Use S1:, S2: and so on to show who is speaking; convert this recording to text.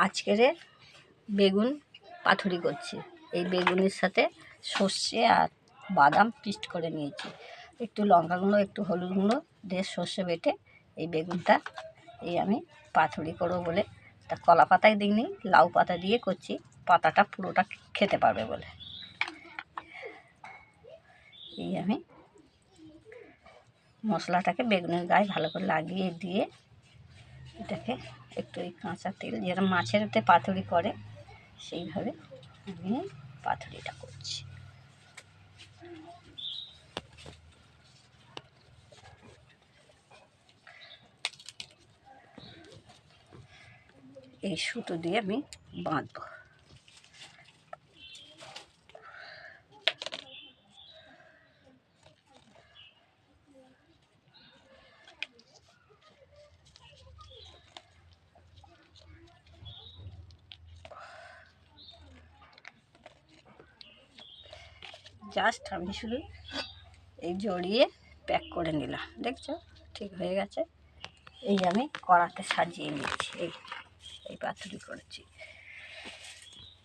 S1: আজকের বেগুন পাতুরি করছি। এই বেগুনের সাথে সর্ষে আর বাদাম পেস্ট করে নিয়েছি, একটু লঙ্কা গুঁড়ো, একটু হলুদ গুঁড়ো দিয়ে সর্ষে বেটে এই বেগুনটা আমি পাতুরি করবো বলে, তা কলা পাতায় দিইনি, লাউ পাতা দিয়ে করছি, পাতাটা পুরোটা খেতে পারবে বলে। আমি মশলাটাকে বেগুনের গায়ে ভালো করে লাগিয়ে দিয়ে এটাকে একটু এই কাঁচা তেল, যেরকম মাছের এতে পাতুরি করে সেইভাবে আমি পাতুরিটা করছি। এই সুতো দিয়ে আমি বাঁধবো। জাস্ট আমি শুধু এই জড়িয়ে প্যাক করে নিলাম, দেখছো ঠিক হয়ে গেছে। এই আমি কড়াতে সাজিয়ে নিচ্ছি, এই পাতুরি করেছি।